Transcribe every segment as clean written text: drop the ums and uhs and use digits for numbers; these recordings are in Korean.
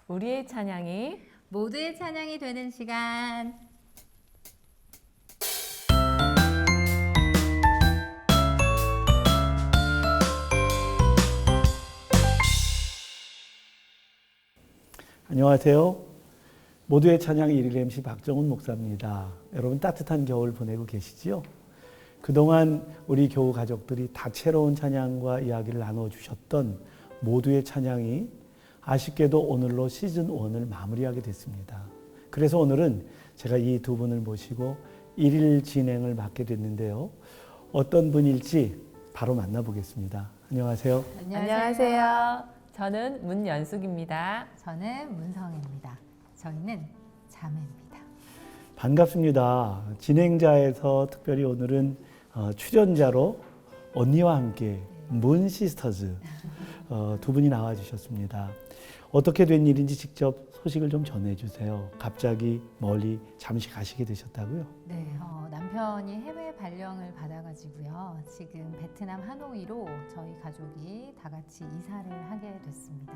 우리의 찬양이 모두의 찬양이 되는 시간. 안녕하세요. 모두의 찬양 1일 MC 박정훈 목사입니다. 여러분 따뜻한 겨울 보내고 계시지요? 그동안 우리 교우 가족들이 다채로운 찬양과 이야기를 나눠주셨던 모두의 찬양이 아쉽게도 오늘로 시즌 1을 마무리하게 됐습니다. 그래서 오늘은 제가 이 두 분을 모시고 1일 진행을 맡게 됐는데요. 어떤 분일지 바로 만나보겠습니다. 안녕하세요. 안녕하세요. 저는 문연숙입니다. 저는 문성입니다. 저희는 자매입니다. 반갑습니다. 진행자에서 특별히 오늘은 출연자로 언니와 함께 문 시스터즈 두 분이 나와주셨습니다. 어떻게 된 일인지 직접 소식을 좀 전해주세요. 갑자기 멀리 잠시 가시게 되셨다고요? 네, 남편이 해외 발령을 받아가지고요. 지금 베트남 하노이로 저희 가족이 다 같이 이사를 하게 됐습니다.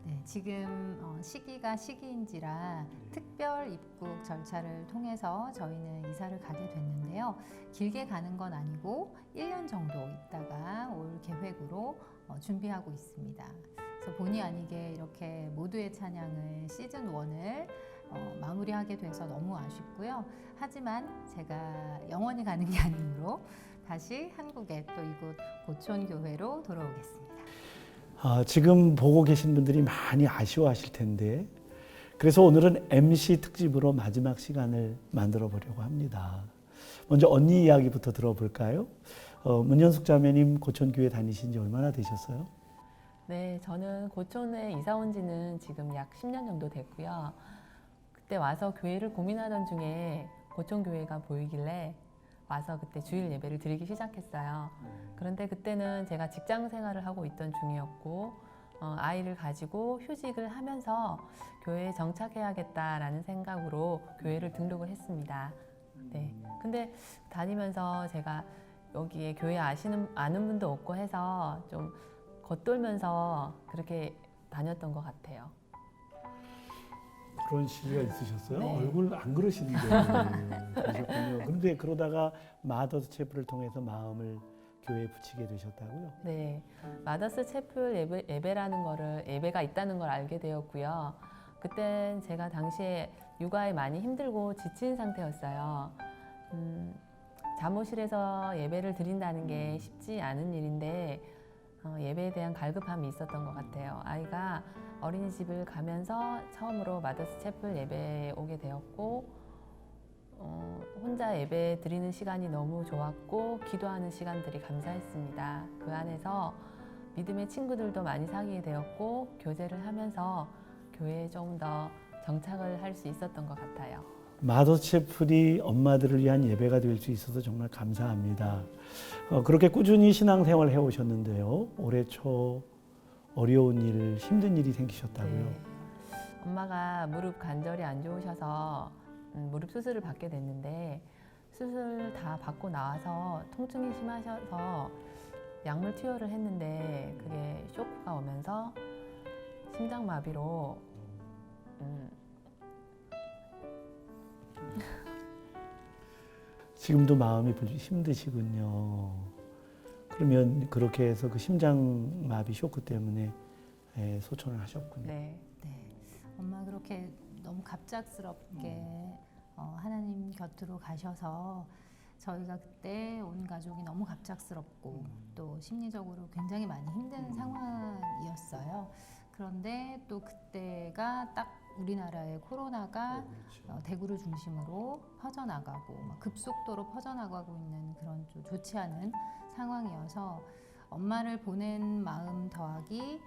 네, 지금 시기가 시기인지라 특별 입국 절차를 통해서 저희는 이사를 가게 됐는데요. 길게 가는 건 아니고 1년 정도 있다가 올 계획으로 준비하고 있습니다. 그래서 본의 아니게 이렇게 모두의 찬양을 시즌 1을 마무리하게 돼서 너무 아쉽고요. 하지만 제가 영원히 가는 게 아니므로 다시 한국에 또 이곳 고촌교회로 돌아오겠습니다. 지금 보고 계신 분들이 많이 아쉬워하실 텐데 그래서 오늘은 MC 특집으로 마지막 시간을 만들어 보려고 합니다. 먼저 언니 이야기부터 들어볼까요? 문연숙 자매님 고촌교회 다니신 지 얼마나 되셨어요? 네, 저는 고촌에 이사 온 지는 지금 약 10년 정도 됐고요. 그때 와서 교회를 고민하던 중에 고촌교회가 보이길래 와서 그때 주일 예배를 드리기 시작했어요. 그런데 그때는 제가 직장 생활을 하고 있던 중이었고 아이를 가지고 휴직을 하면서 교회에 정착해야겠다라는 생각으로 교회를 등록을 했습니다. 네. 근데 다니면서 제가 여기에 교회 아는 분도 없고 해서 좀 겉돌면서 그렇게 다녔던 것 같아요. 그런 시기가 있으셨어요? 네. 얼굴 안 그러시는데 그러셨군요. 그런데 그러다가 마더스 체프를 통해서 마음을 교회에 붙이게 되셨다고요? 네, 마더스 채플 예배라는 거를 예배가 있다는 걸 알게 되었고요. 그땐 제가 당시에 육아에 많이 힘들고 지친 상태였어요. 잠옷실에서 예배를 드린다는 게 쉽지 않은 일인데 예배에 대한 갈급함이 있었던 것 같아요. 아이가 어린이집을 가면서 처음으로 마더스 채플 예배에 오게 되었고 혼자 예배 드리는 시간이 너무 좋았고 기도하는 시간들이 감사했습니다. 그 안에서 믿음의 친구들도 많이 사귀게 되었고 교제를 하면서 교회에 좀 더 정착을 할 수 있었던 것 같아요. 마더스 체플이 엄마들을 위한 예배가 될 수 있어서 정말 감사합니다. 그렇게 꾸준히 신앙생활을 해오셨는데요. 올해 초 어려운 일, 힘든 일이 생기셨다고요? 네. 엄마가 무릎 관절이 안 좋으셔서 무릎 수술을 받게 됐는데 수술 다 받고 나와서 통증이 심하셔서 약물 투여를 했는데 그게 쇼크가 오면서 심장마비로 지금도 마음이 힘드시군요. 그러면 그렇게 해서 그 심장마비 쇼크 때문에 소천을 하셨군요. 네. 네, 엄마 그렇게 너무 갑작스럽게 하나님 곁으로 가셔서 저희가 그때 온 가족이 너무 갑작스럽고 또 심리적으로 굉장히 많이 힘든 상황이었어요. 그런데 또 그때가 딱 우리나라의 코로나가 대구를 중심으로 퍼져나가고 급속도로 퍼져나가고 있는 그런 좀 좋지 않은 상황이어서 엄마를 보낸 마음 더하기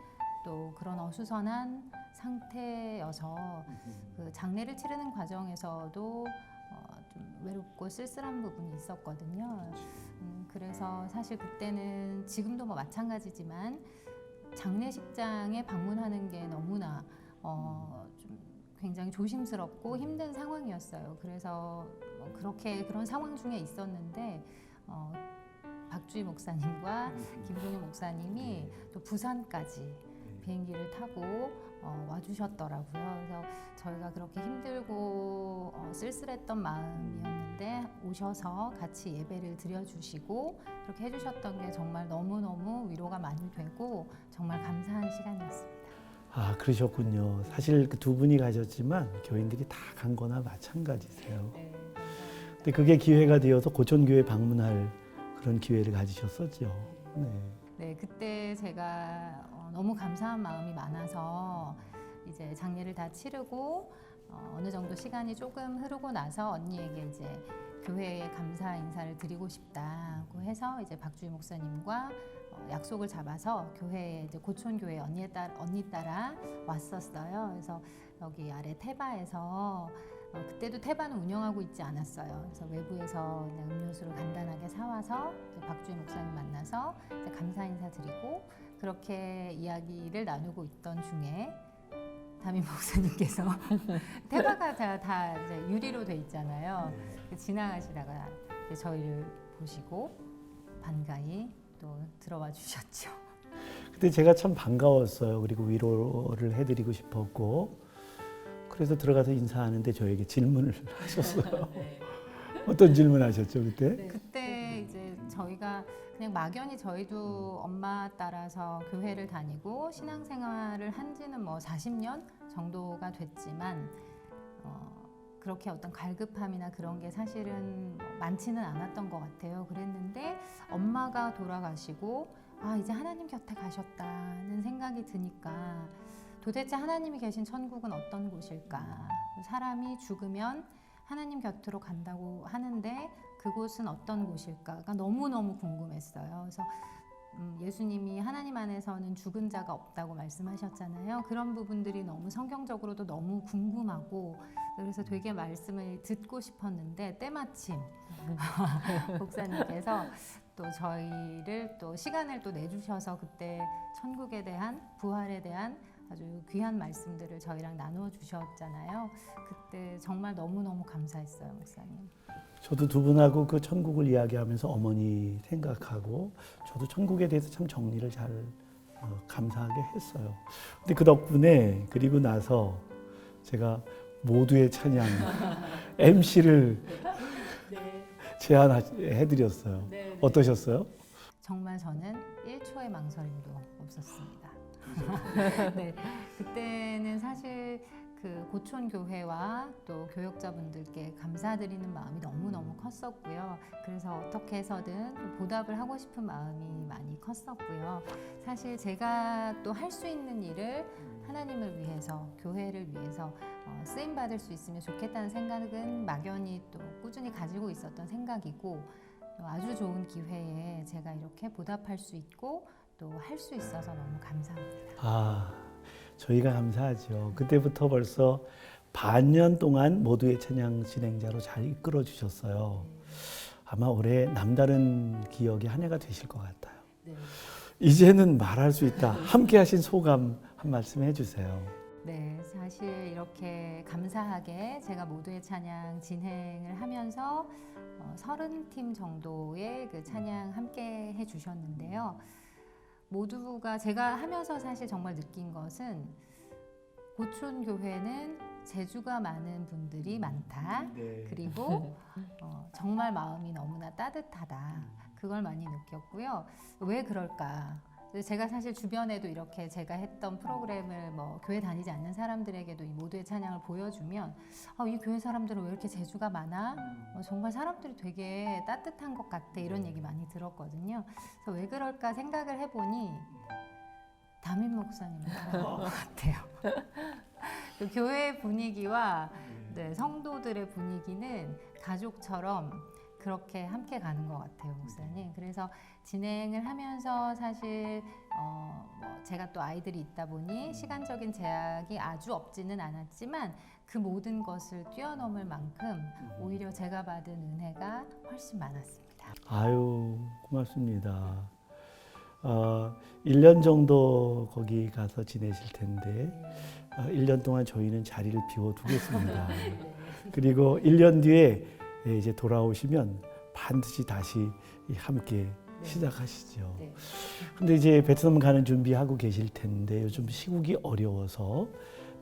또 그런 어수선한 상태여서 그 장례를 치르는 과정에서도 좀 외롭고 쓸쓸한 부분이 있었거든요. 그래서 사실 그때는 지금도 마찬가지지만 장례식장에 방문하는 게 너무나 좀 굉장히 조심스럽고 힘든 상황이었어요. 그래서 그런 상황 중에 있었는데 박주희 목사님과 김종희 목사님이 또 부산까지 비행기를 타고 와주셨더라고요. 그래서 저희가 그렇게 힘들고 쓸쓸했던 마음이었는데 오셔서 같이 예배를 드려주시고 그렇게 해주셨던 게 정말 너무너무 위로가 많이 되고 정말 감사한 시간이었습니다. 아, 그러셨군요. 사실 그 두 분이 가셨지만 교인들이 다 간 거나 마찬가지세요. 네, 근데 그게 기회가 되어서 고촌교회 방문할 그런 기회를 가지셨었죠. 네. 네, 그때 제가 너무 감사한 마음이 많아서 이제 장례를 다 치르고 어느 정도 시간이 조금 흐르고 나서 언니에게 이제 교회에 감사 인사를 드리고 싶다고 해서 이제 박주희 목사님과 약속을 잡아서 교회에 이제 고촌교회 언니 따라 왔었어요. 그래서 여기 아래 태바에서 그때도 태바는 운영하고 있지 않았어요. 그래서 외부에서 그냥 음료수를 간단하게 사와서 이제 박주희 목사님 만나서 이제 감사 인사 드리고 그렇게 이야기를 나누고 있던 중에 담임 목사님께서 태바가 다 이제 유리로 돼 있잖아요. 지나가시다가 이제 저희를 보시고 반가이 또 들어와 주셨죠. 그때 제가 참 반가웠어요. 그리고 위로를 해드리고 싶었고 그래서 들어가서 인사하는데 저에게 질문을 하셨어요. 어떤 질문 하셨죠 그때? 네. 그때 이제 저희가 그냥 막연히 저희도 엄마 따라서 교회를 다니고 신앙생활을 한 지는 뭐 40년 정도가 됐지만 그렇게 어떤 갈급함이나 그런 게 사실은 많지는 않았던 것 같아요. 그랬는데 엄마가 돌아가시고 아 이제 하나님 곁에 가셨다는 생각이 드니까 도대체 하나님이 계신 천국은 어떤 곳일까? 사람이 죽으면 하나님 곁으로 간다고 하는데 그곳은 어떤 곳일까가 너무너무 궁금했어요. 그래서 예수님이 하나님 안에서는 죽은 자가 없다고 말씀하셨잖아요. 그런 부분들이 너무 성경적으로도 너무 궁금하고 그래서 되게 말씀을 듣고 싶었는데 때마침 목사님께서 또 저희를 또 시간을 또 내주셔서 그때 천국에 대한 부활에 대한 아주 귀한 말씀들을 저희랑 나누어 주셨잖아요. 그때 정말 너무너무 감사했어요, 목사님. 저도 두 분하고 그 천국을 이야기하면서 어머니 생각하고 저도 천국에 대해서 참 정리를 잘 감사하게 했어요. 근데 그 덕분에 그리고 나서 제가 모두의 찬양 MC를 제안해드렸어요. 어떠셨어요? 정말 저는 1초의 망설임도 없었습니다. 네, 그때는 사실 그 고촌교회와 또 교역자분들께 감사드리는 마음이 너무너무 컸었고요. 그래서 어떻게 해서든 보답을 하고 싶은 마음이 많이 컸었고요. 사실 제가 또 할 수 있는 일을 하나님을 위해서, 교회를 위해서 쓰임받을 수 있으면 좋겠다는 생각은 막연히 또 꾸준히 가지고 있었던 생각이고 아주 좋은 기회에 제가 이렇게 보답할 수 있고 또 할 수 있어서 너무 감사합니다. 아, 저희가 감사하죠. 그때부터 벌써 반년 동안 모두의 찬양 진행자로 잘 이끌어 주셨어요. 아마 올해 남다른 기억의 한 해가 되실 것 같아요. 네. 이제는 말할 수 있다. 함께 하신 소감 한 말씀 해주세요. 네, 사실 이렇게 감사하게 제가 모두의 찬양 진행을 하면서 30팀 정도의 그 찬양 함께 해주셨는데요. 모두가 제가 하면서 사실 정말 느낀 것은 고촌교회는 재주가 많은 분들이 많다. 네. 그리고 정말 마음이 너무나 따뜻하다. 그걸 많이 느꼈고요. 왜 그럴까? 제가 사실 주변에도 이렇게 제가 했던 프로그램을 뭐 교회 다니지 않는 사람들에게도 이 모두의 찬양을 보여주면 이 교회 사람들은 왜 이렇게 재주가 많아? 정말 사람들이 되게 따뜻한 것 같아 이런 얘기 많이 들었거든요. 그래서 왜 그럴까 생각을 해보니 담임 목사님을 따라한 것 같아요. 그 교회 분위기와 네, 성도들의 분위기는 가족처럼 그렇게 함께 가는 것 같아요, 목사님. 그래서 진행을 하면서 사실 제가 또 아이들이 있다 보니 시간적인 제약이 아주 없지는 않았지만 그 모든 것을 뛰어넘을 만큼 오히려 제가 받은 은혜가 훨씬 많았습니다. 아유, 고맙습니다. 1년 정도 거기 가서 지내실 텐데 1년 동안 저희는 자리를 비워두겠습니다. 그리고 1년 뒤에 이제 돌아오시면 반드시 다시 함께 시작하시죠. 네. 근데 이제 베트남 가는 준비하고 계실 텐데 요즘 시국이 어려워서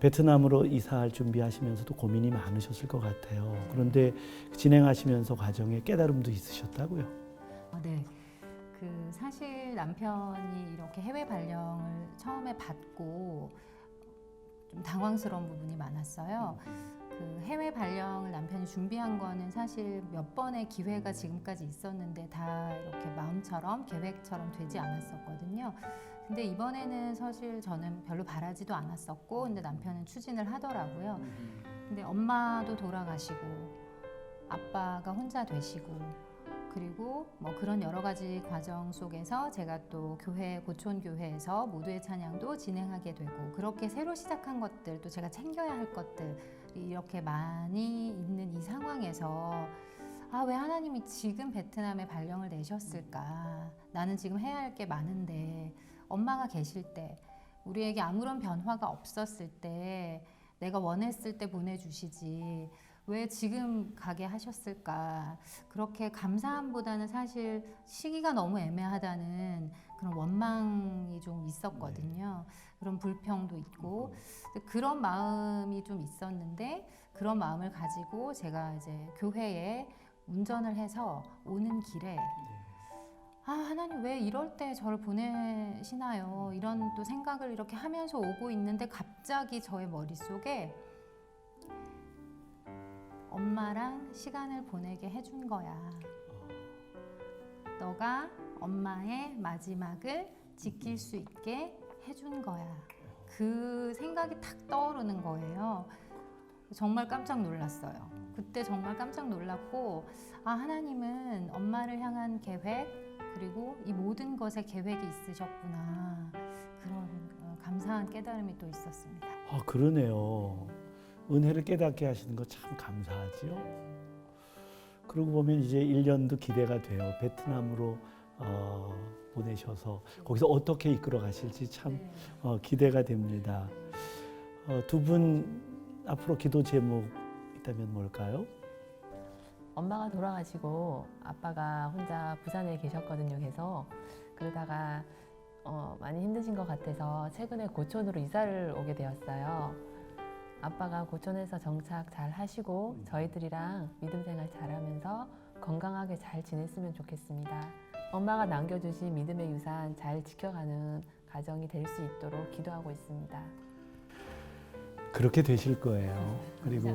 베트남으로 이사할 준비하시면서도 고민이 많으셨을 것 같아요. 그런데 진행하시면서 과정에 깨달음도 있으셨다고요? 네. 그 사실 남편이 이렇게 해외 발령을 처음에 받고 좀 당황스러운 부분이 많았어요. 그 해외 발령을 남편이 준비한 거는 사실 몇 번의 기회가 지금까지 있었는데 다 이렇게 마음처럼 계획처럼 되지 않았었거든요. 근데 이번에는 사실 저는 별로 바라지도 않았었고, 근데 남편은 추진을 하더라고요. 근데 엄마도 돌아가시고, 아빠가 혼자 되시고, 그리고 뭐 그런 여러 가지 과정 속에서 제가 또 교회 고촌교회에서 모두의 찬양도 진행하게 되고, 그렇게 새로 시작한 것들, 또 제가 챙겨야 할 것들이 이렇게 많이 있는 이 상황에서 아, 왜 하나님이 지금 베트남에 발령을 내셨을까? 나는 지금 해야 할 게 많은데, 엄마가 계실 때, 우리에게 아무런 변화가 없었을 때, 내가 원했을 때 보내주시지, 왜 지금 가게 하셨을까? 그렇게 감사함보다는 사실 시기가 너무 애매하다는 그런 원망이 좀 있었거든요. 그런 불평도 있고, 그런 마음이 좀 있었는데, 그런 마음을 가지고 제가 이제 교회에 운전을 해서 오는 길에 아, 하나님 왜 이럴 때 저를 보내시나요? 이런 또 생각을 이렇게 하면서 오고 있는데 갑자기 저의 머릿속에 엄마랑 시간을 보내게 해준 거야. 너가 엄마의 마지막을 지킬 수 있게 해준 거야. 그 생각이 탁 떠오르는 거예요. 정말 깜짝 놀랐어요. 그때 정말 깜짝 놀랐고, 아, 하나님은 엄마를 향한 계획, 그리고 이 모든 것에 계획이 있으셨구나. 그런 감사한 깨달음이 또 있었습니다. 아, 그러네요. 은혜를 깨닫게 하시는 거 참 감사하지요. 그러고 보면 이제 1년도 기대가 돼요. 베트남으로 보내셔서 거기서 어떻게 이끌어 가실지 참 기대가 됩니다. 두 분 앞으로 기도 제목 있다면 뭘까요? 엄마가 돌아가시고 아빠가 혼자 부산에 계셨거든요. 계속 그러다가 많이 힘드신 것 같아서 최근에 고촌으로 이사를 오게 되었어요. 아빠가 고촌에서 정착 잘 하시고 저희들이랑 믿음 생활 잘하면서 건강하게 잘 지냈으면 좋겠습니다. 엄마가 남겨주신 믿음의 유산 잘 지켜가는 가정이 될 수 있도록 기도하고 있습니다. 그렇게 되실 거예요. 그리고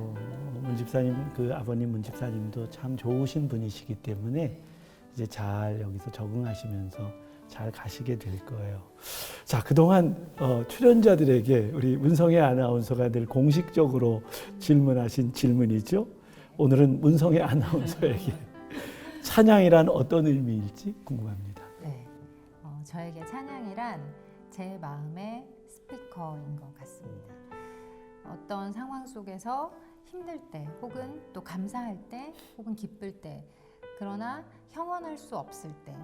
문 집사님, 그 아버님 문 집사님도 참 좋으신 분이시기 때문에 이제 잘 여기서 적응하시면서 잘 가시게 될 거예요. 자, 그동안 출연자들에게 우리 문성애 아나운서가 늘 공식적으로 질문하신 질문이죠. 오늘은 문성애 아나운서에게 찬양이란 어떤 의미일지 궁금합니다. 네, 저에게 찬양이란 제 마음의 스피커인 것 같습니다. 어떤 상황 속에서 힘들 때, 혹은 또 감사할 때, 혹은 기쁠 때, 그러나 형언할 수 없을 때,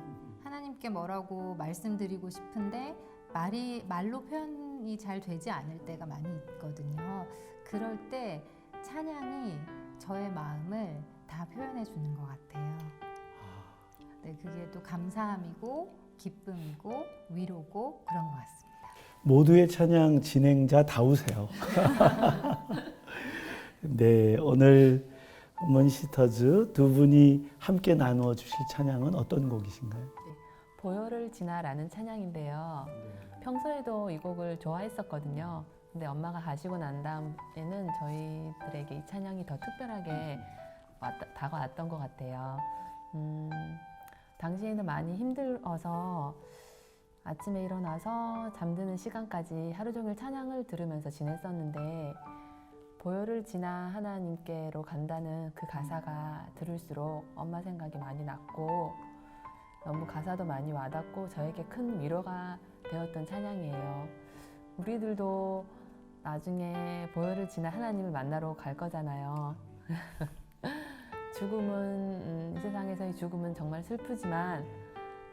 하나님께 뭐라고 말씀드리고 싶은데 말로 표현이 잘 되지 않을 때가 많이 있거든요. 그럴 때 찬양이 저의 마음을 다 표현해 주는 것 같아요. 네, 그게 또 감사함이고 기쁨이고 위로고 그런 것 같습니다. 모두의 찬양 진행자 다우세요. 네, 오늘 문시터즈 두 분이 함께 나누어 주실 찬양은 어떤 곡이신가요? 보혈을 지나라는 찬양인데요. 평소에도 이 곡을 좋아했었거든요. 근데 엄마가 가시고 난 다음에는 저희들에게 이 찬양이 더 특별하게 다가왔던 것 같아요. 당시에는 많이 힘들어서 아침에 일어나서 잠드는 시간까지 하루 종일 찬양을 들으면서 지냈었는데 보혈을 지나 하나님께로 간다는 그 가사가 들을수록 엄마 생각이 많이 났고 너무 가사도 많이 와닿고 저에게 큰 위로가 되었던 찬양이에요. 우리들도 나중에 보혈을 지나 하나님을 만나러 갈 거잖아요. 죽음은 이 세상에서의 죽음은 정말 슬프지만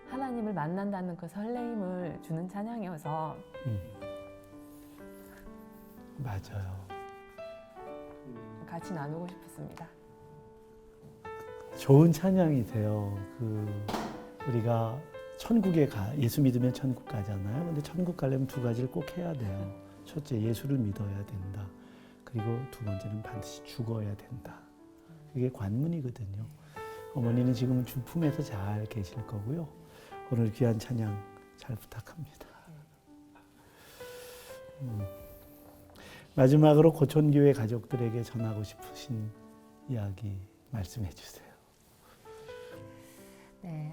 하나님을 만난다는 그 설레임을 주는 찬양이어서 맞아요. 같이 나누고 싶었습니다. 좋은 찬양이세요. 우리가 천국에 예수 믿으면 천국 가잖아요. 근데 천국 가려면 두 가지를 꼭 해야 돼요. 첫째, 예수를 믿어야 된다. 그리고 두 번째는 반드시 죽어야 된다. 그게 관문이거든요. 어머니는 지금 주 품에서 잘 계실 거고요. 오늘 귀한 찬양 잘 부탁합니다. 마지막으로 고촌교회 가족들에게 전하고 싶으신 이야기 말씀해 주세요. 네,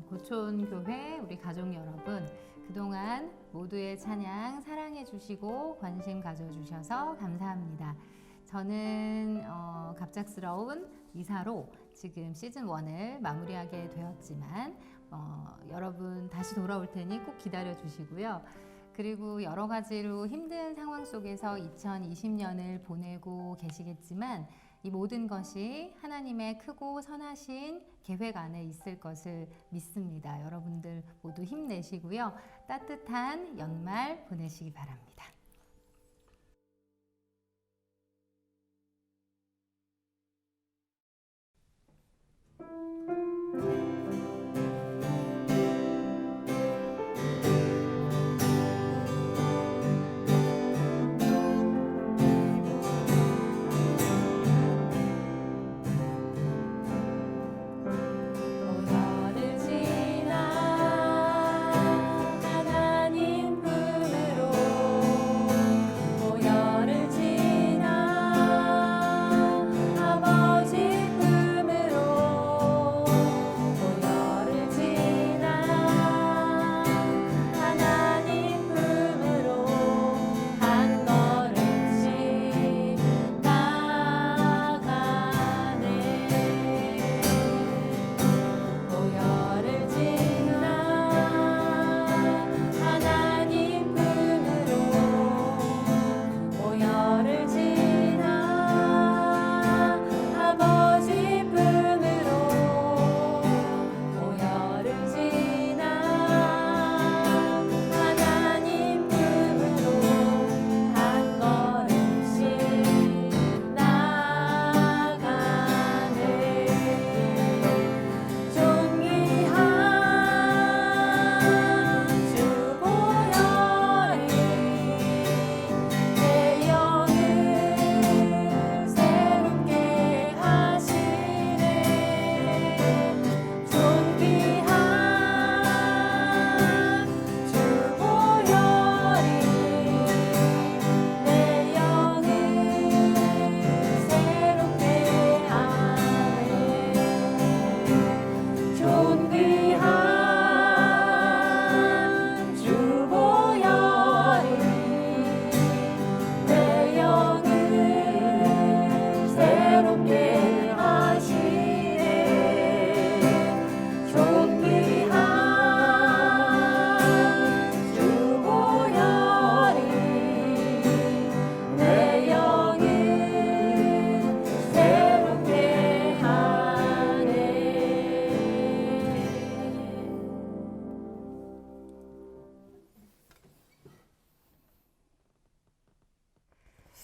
고촌교회 우리 가족 여러분, 그동안 모두의 찬양 사랑해 주시고 관심 가져주셔서 감사합니다. 저는 갑작스러운 이사로 지금 시즌 1을 마무리하게 되었지만 여러분 다시 돌아올 테니 꼭 기다려 주시고요. 그리고 여러 가지로 힘든 상황 속에서 2020년을 보내고 계시겠지만 이 모든 것이 하나님의 크고 선하신 계획 안에 있을 것을 믿습니다. 여러분들 모두 힘내시고요. 따뜻한 연말 보내시기 바랍니다.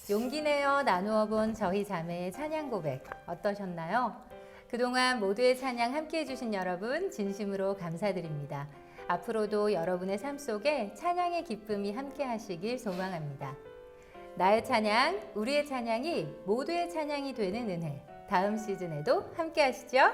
용기 내어 나누어 본 저희 자매의 찬양 고백 어떠셨나요? 그동안 모두의 찬양 함께 해주신 여러분 진심으로 감사드립니다. 앞으로도 여러분의 삶 속에 찬양의 기쁨이 함께 하시길 소망합니다. 나의 찬양, 우리의 찬양이 모두의 찬양이 되는 은혜, 다음 시즌에도 함께 하시죠.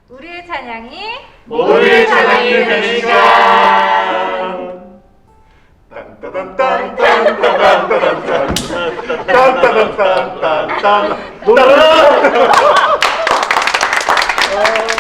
우리의 찬양이 모두의 찬양이 되는 시간. 딴따단딴따단딴딴딴딴딴딴딴딴